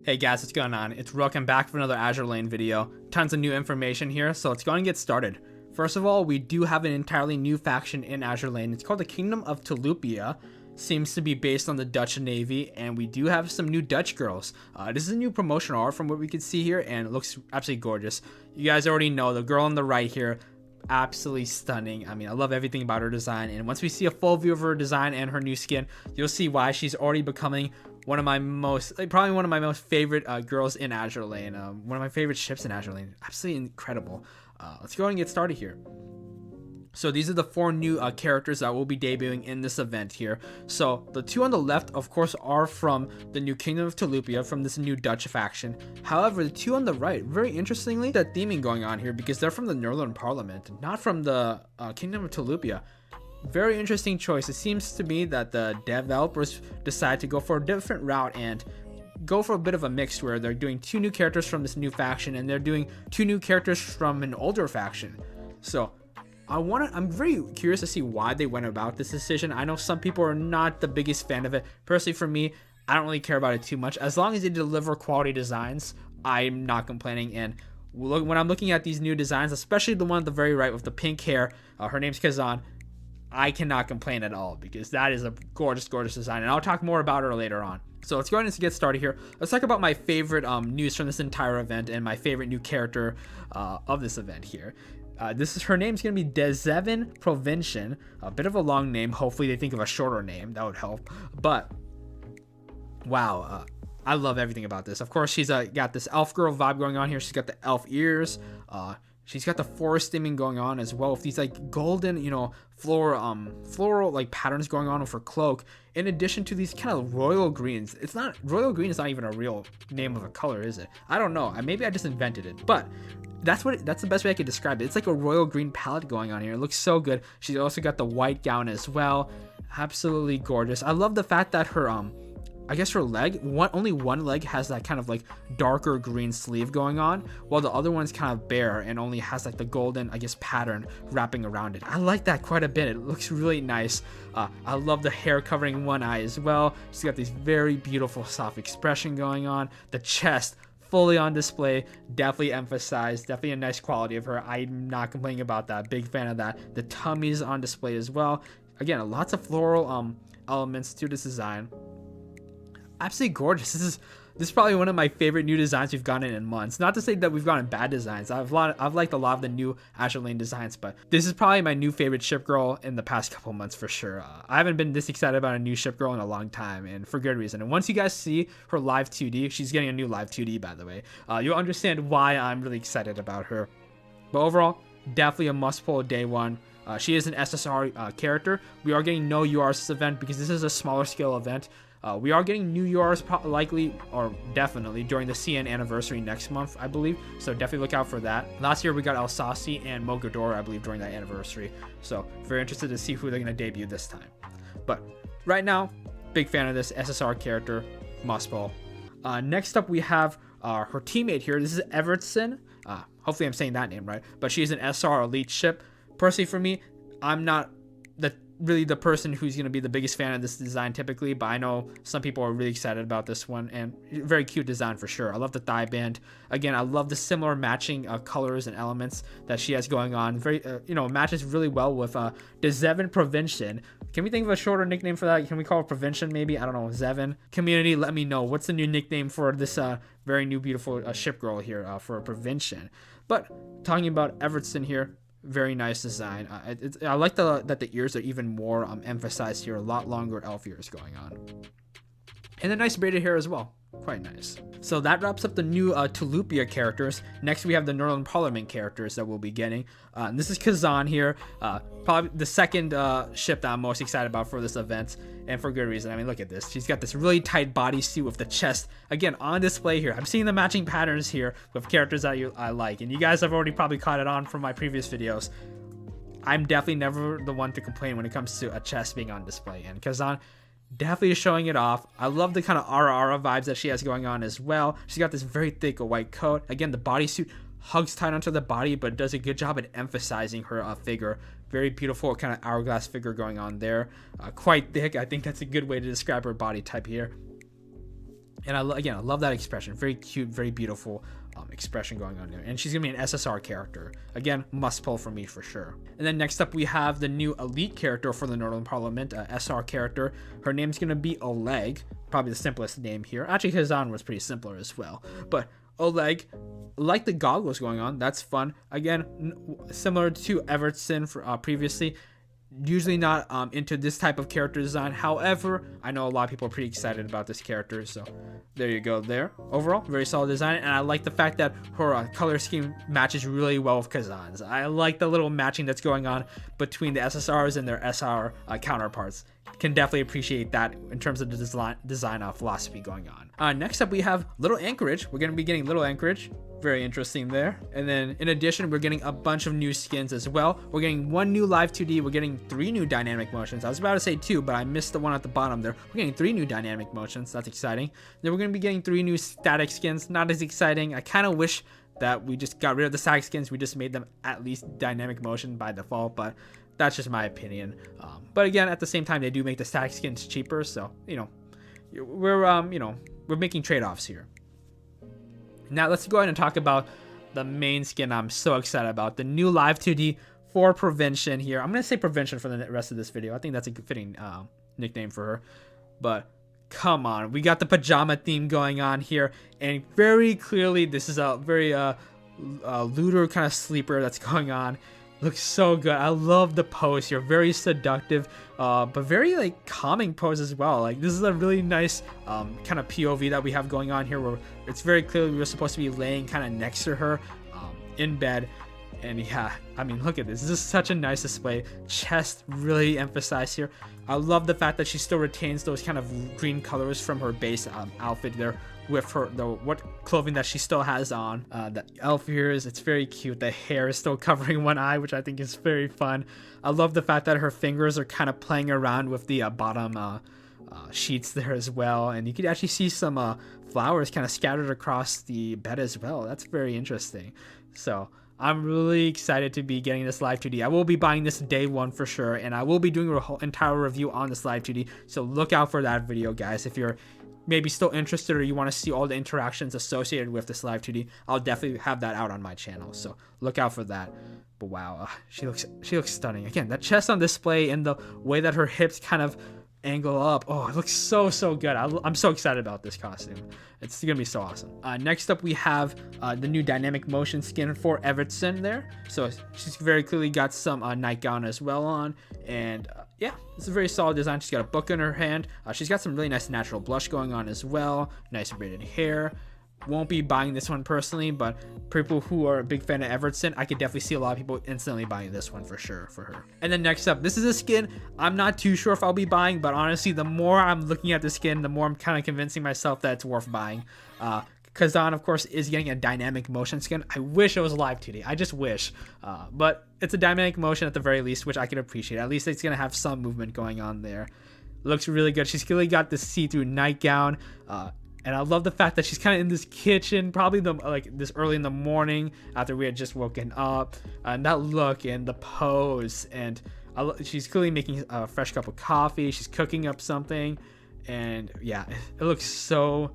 Hey guys, what's going on? It's Rook. I'm back for another Azure Lane video. Tons of new information here, so let's go and get started. First of all, we do have an entirely new faction in Azure Lane. It's called the Kingdom of Tulipa. Seems to be based on the Dutch Navy, and we do have some new Dutch girls. This is a new promotional art from what we can see here, and it looks absolutely gorgeous. You guys already know the girl on the right here, absolutely stunning. I mean, I love everything about her design, and once we see a full view of her design and her new skin, you'll see why she's already becoming probably one of my most favorite girls in Azure Lane. One of my favorite ships in Azure Lane. Absolutely incredible. Let's go ahead and get started here. So these are the 4 new characters that will be debuting in this event here. So the 2 on the left, of course, are from the new Kingdom of Tulipa, from this new Dutch faction. However, the 2 on the right, very interestingly, that theming going on here, because they're from the Netherlands Parliament, not from the Kingdom of Tulipa. Very interesting choice. It seems to me that the developers decide to go for a different route and go for a bit of a mix where they're doing 2 new characters from this new faction and they're doing 2 new characters from an older faction. So I'm very curious to see why they went about this decision. I know some people are not the biggest fan of it. Personally, for me, I don't really care about it too much. As long as they deliver quality designs, I'm not complaining. And when I'm looking at these new designs, especially the one at the very right with the pink hair, her name's Kazan, I cannot complain at all because that is a gorgeous, gorgeous design. And I'll talk more about her later on. So let's go ahead and get started here. Let's talk about my favorite news from this entire event and my favorite new character of this event here. Her name's going to be Zeven Provincian. A bit of a long name. Hopefully they think of a shorter name. That would help. But, wow. I love everything about this. Of course, she's got this elf girl vibe going on here. She's got the elf ears. She's got the forest theming going on as well with these like golden, floral like patterns going on with her cloak. In addition to these kind of royal greens. Royal green is not even a real name of a color, is it? I don't know. Maybe I just invented it, but that's the best way I could describe it. It's like a royal green palette going on here. It looks so good. She's also got the white gown as well. Absolutely gorgeous. I love the fact that her I guess her leg, only one leg has that kind of like darker green sleeve going on, while the other one's kind of bare and only has like the golden, I guess, pattern wrapping around it. I like that quite a bit. It looks really nice. I love the hair covering one eye as well. She's got this very beautiful soft expression going on. The chest fully on display, definitely emphasized, definitely a nice quality of her. I'm not complaining about that. Big fan of that. The tummy's on display as well. Again, lots of floral elements to this design. Absolutely gorgeous. This is probably one of my favorite new designs we've gotten in months. Not to say that we've gotten bad designs. I've liked a lot of the new Azure Lane designs, but this is probably my new favorite ship girl in the past couple months for sure. I haven't been this excited about a new ship girl in a long time, and for good reason. And once you guys see her live 2D, she's getting a new live 2D, by the way, you'll understand why I'm really excited about her. But overall, definitely a must pull day one. She is an SSR character. We are getting no URs this event because this is a smaller scale event. We are getting new URs likely or definitely during the CN anniversary next month, I believe. So definitely look out for that. Last year we got Alsace and Mogador, I believe, during that anniversary. So very interested to see who they're going to debut this time. But right now, big fan of this SSR character, must pull. Next up we have her teammate here. This is Evertson. Hopefully I'm saying that name right. But she's an SR elite ship. Personally for me, I'm not really the person who's going to be the biggest fan of this design typically, but I know some people are really excited about this one, and very cute design for sure. I love the thigh band. Again, I love the similar matching colors and elements that she has going on. Very matches really well with the Zeven Provincian. Can we think of a shorter nickname for that? Can we call it Provincian maybe? I don't know. Zeven community, let me know what's the new nickname for this very new beautiful ship girl here for a Provincian. But talking about Evertson here, very nice design. I like that the ears are even more emphasized here. A lot longer elf ears going on, and a nice braided hair as well. Quite nice. So that wraps up the new Tulipa characters. Next we have the Northern Parliament characters that we'll be getting. And this is Kazan here, probably the second ship that I'm most excited about for this event, and for good reason. I mean, look at this. She's got this really tight bodysuit with the chest again on display here. I'm seeing the matching patterns here with characters that I like, and you guys have already probably caught it on from my previous videos. I'm definitely never the one to complain when it comes to a chest being on display, and Kazan definitely showing it off. I love the kind of Ara vibes that she has going on as well. She's got this very thick white coat. Again, the bodysuit hugs tight onto the body, but does a good job at emphasizing her figure. Very beautiful kind of hourglass figure going on there. Quite thick. I think that's a good way to describe her body type here. And again, I love that expression. Very cute, very beautiful expression going on there. And she's going to be an SSR character. Again, must pull for me for sure. And then next up, we have the new elite character for the Northern Parliament, SR character. Her name's going to be Oleg. Probably the simplest name here. Actually, Kazan was pretty simpler as well. But Oleg, like the goggles going on, that's fun. Again, similar to Everton for, previously. Usually not into this type of character design. However, I know a lot of people are pretty excited about this character, so there you go there. Overall, very solid design, and I like the fact that her color scheme matches really well with Kazan's. I like the little matching that's going on between the SSRs and their SR counterparts. Can definitely appreciate that in terms of the design philosophy going on. Next up, we have Little Anchorage. We're going to be getting Little Anchorage. Very interesting there. And then in addition, we're getting a bunch of new skins as well. We're getting 1 new live 2D. We're getting 3 new dynamic motions. I was about to say 2, but I missed the one at the bottom there. We're getting 3 new dynamic motions. That's exciting. Then we're going to be getting 3 new static skins. Not as exciting. I kind of wish that we just got rid of the static skins. We just made them at least dynamic motion by default, but that's just my opinion. But again, at the same time, they do make the static skins cheaper. So, we're making trade-offs here. Now let's go ahead and talk about the main skin I'm so excited about. The new live 2D for Prevention here. I'm going to say Prevention for the rest of this video. I think that's a fitting nickname for her. But come on. We got the pajama theme going on here. And very clearly, this is a very looter kind of sleeper that's going on. Looks so good. I love the pose here. Very seductive, but very calming pose as well. This is a really nice kind of POV that we have going on here, where it's very clearly we're supposed to be laying kind of next to her in bed. And yeah, I mean, look at this. This is such a nice display. Chest really emphasized here. I love the fact that she still retains those kind of green colors from her base outfit there, with her what clothing that she still has on. The elf ears, it's very cute. The hair is still covering one eye, which I think is very fun. I love the fact that her fingers are kind of playing around with the bottom sheets there as well, and you can actually see some flowers kind of scattered across the bed as well. That's very interesting. So I'm really excited to be getting this live 2D. I will be buying this day 1 for sure, and I will be doing a whole entire review on this live 2D, so look out for that video, guys. If you're maybe still interested or you want to see all the interactions associated with this live 2D, I'll definitely have that out on my channel, so look out for that. But wow, she looks stunning. Again, that chest on display and the way that her hips kind of angle up, oh, it looks so good. I'm so excited about this costume. It's gonna be so awesome. Next up, we have the new dynamic motion skin for Everton there. So she's very clearly got some Nightgown as well on, and yeah, it's a very solid design. She's got a book in her hand. She's got some really nice natural blush going on as well. Nice braided hair. Won't be buying this one personally, but people who are a big fan of Everton, I could definitely see a lot of people instantly buying this one for sure for her. And then next up, this is a skin I'm not too sure if I'll be buying, but honestly, the more I'm looking at the skin, the more I'm kind of convincing myself that it's worth buying. Kazan, of course, is getting a dynamic motion skin. I wish it was live 2D. I just wish. But it's a dynamic motion at the very least, which I can appreciate. At least it's going to have some movement going on there. Looks really good. She's clearly got this see-through nightgown. And I love the fact that she's kind of in this kitchen, probably this early in the morning after we had just woken up. And that look and the pose, and she's clearly making a fresh cup of coffee. She's cooking up something, and yeah, it looks so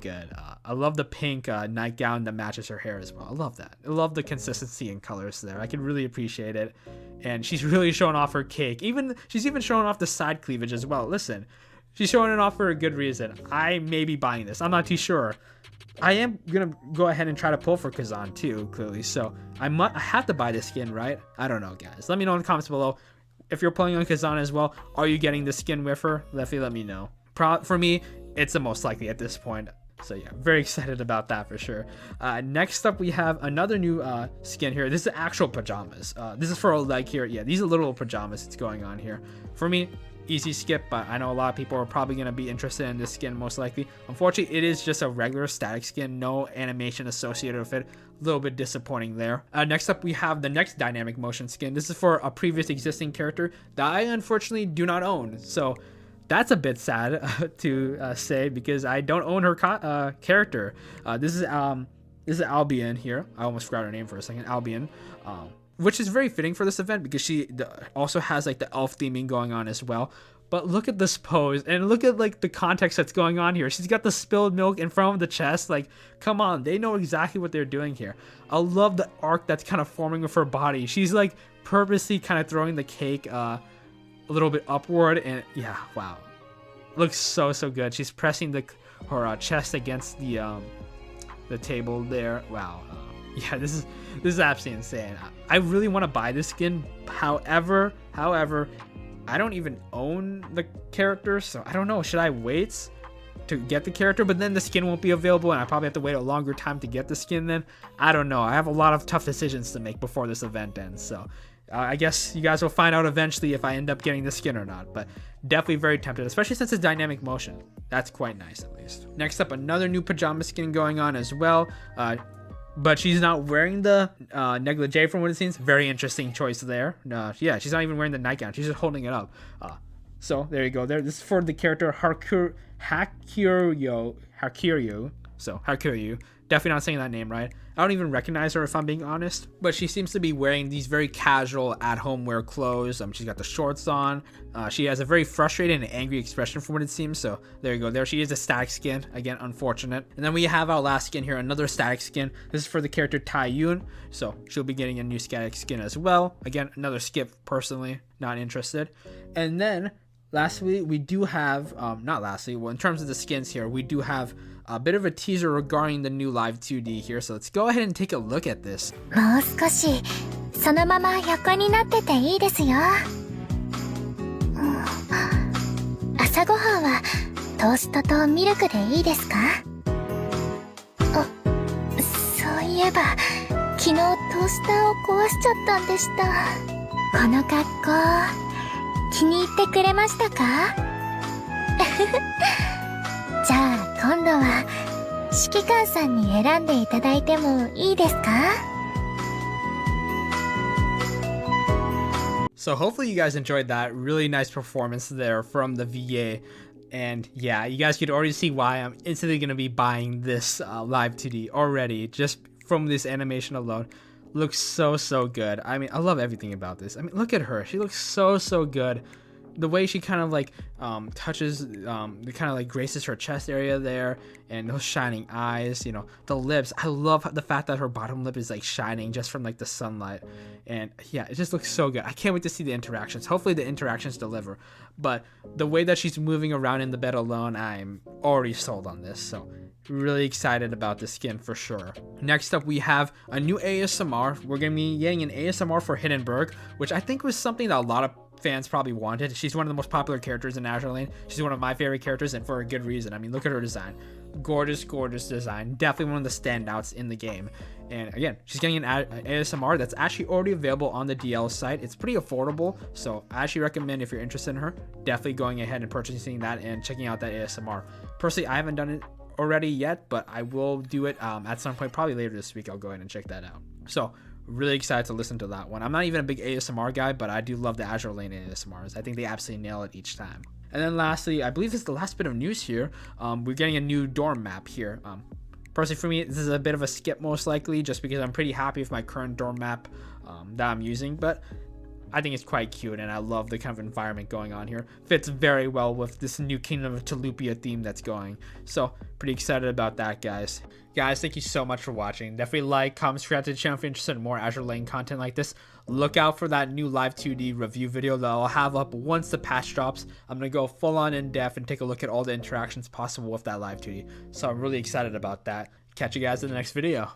good. I love the pink nightgown that matches her hair as well. I love that. I love the consistency in colors there. I can really appreciate it. And she's really showing off her cake. She's even showing off the side cleavage as well. Listen. She's showing it off for a good reason. I may be buying this. I'm not too sure. I am going to go ahead and try to pull for Kazan too, clearly. So I have to buy this skin, right? I don't know, guys. Let me know in the comments below. If you're pulling on Kazan as well, are you getting the skin with her? Definitely let me know. For me, it's the most likely at this point. So yeah, very excited about that for sure. Next up, we have another new skin here. This is actual pajamas. This is for Oleg here. Yeah, these are literal pajamas that's going on here. For me, easy skip, but I know a lot of people are probably going to be interested in this skin most likely. Unfortunately, it is just a regular static skin, no animation associated with it. A little bit disappointing there. Next up, we have the next dynamic motion skin. This is for a previous existing character that I unfortunately do not own. So that's a bit sad to say, because I don't own her character. This is Albion here. I almost forgot her name for a second. Albion. Which is very fitting for this event because she also has the elf theming going on as well. But look at this pose and look at like the context that's going on here. She's got the spilled milk in front of the chest. Like, come on, they know exactly what they're doing here. I love the arc that's kind of forming with her body. She's like purposely kind of throwing the cake a little bit upward, and yeah, wow, looks so good. She's pressing her chest against the table there. Wow, yeah, this is absolutely insane. I really want to buy this skin. However, I don't even own the character, so I don't know. Should I wait to get the character? But then the skin won't be available, and I probably have to wait a longer time to get the skin then. I don't know. I have a lot of tough decisions to make before this event ends, so I guess you guys will find out eventually if I end up getting the skin or not. But definitely very tempted, especially since it's dynamic motion. That's quite nice, at least. Next up, another new pajama skin going on as well. But she's not wearing the negligee from what it seems. Very interesting choice there. Yeah, she's not even wearing the nightgown. She's just holding it up. So there you go. This is for the character Hakuryu. So Hakuryu. Definitely not saying that name right. I don't even recognize her if I'm being honest. But she seems to be wearing these very casual at-home wear clothes. She's got the shorts on. She has a very frustrated and angry expression from what it seems. So there you go. There she is, a static skin. Again, unfortunate. And then we have our last skin here, another static skin. This is for the character Taiyun. So she'll be getting a new static skin as well. Again, another skip. Personally, not interested. And then lastly, we do have, not lastly, well, in terms of the skins here, we do have a bit of a teaser regarding the new live 2D here. So let's go ahead and take a look at this. もう少しそのまま横になってていいですよ。朝ごはんはトーストとミルクでいいですか？そういえば昨日トースターを壊しちゃったんでした。この格好気に入ってくれましたか？じゃあ今度は指揮官さんに選んでいただいてもいいですか？ So hopefully you guys enjoyed that. Really nice performance there from the VA. And yeah, you guys could already see why I'm instantly going to be buying this live 2D already, just from this animation alone. Looks so good. I mean, I love everything about this. I mean, look at her. She looks so good. The way she kind of like touches, kind of like graces her chest area there, and those shining eyes, you know, the lips. I love the fact that her bottom lip is like shining just from like the sunlight. And yeah, it just looks so good. I can't wait to see the interactions. Hopefully the interactions deliver. But the way that she's moving around in the bed alone, I'm already sold on this. So really excited about this skin for sure. Next up, we have a new ASMR. We're going to be getting an ASMR for Hindenburg, which I think was something that a lot of fans probably wanted. She's one of the most popular characters in Azur Lane. She's one of my favorite characters, and for a good reason. I mean, look at her design. Gorgeous design. Definitely one of the standouts in the game. And again, she's getting an ASMR that's actually already available on the DL site. It's pretty affordable, so I actually recommend, if you're interested in her, definitely going ahead and purchasing that and checking out that ASMR. Personally, I haven't done it already yet, but I will do it at some point, probably later this week. I'll go ahead and check that out. So really excited to listen to that one. I'm not even a big ASMR guy, but I do love the Azur Lane ASMRs. I think they absolutely nail it each time. And then lastly, I believe this is the last bit of news here. We're getting a new dorm map here. Personally, for me, this is a bit of a skip most likely, just because I'm pretty happy with my current dorm map that I'm using. But I think it's quite cute, and I love the kind of environment going on here. Fits very well with this new Kingdom of Tulipa theme that's going. So pretty excited about that, guys. Guys, thank you so much for watching. Definitely like, comment, subscribe to the channel if you're interested in more Azur Lane content like this. Look out for that new live 2D review video that I'll have up once the patch drops. I'm going to go full on in depth and take a look at all the interactions possible with that live 2D. So I'm really excited about that. Catch you guys in the next video.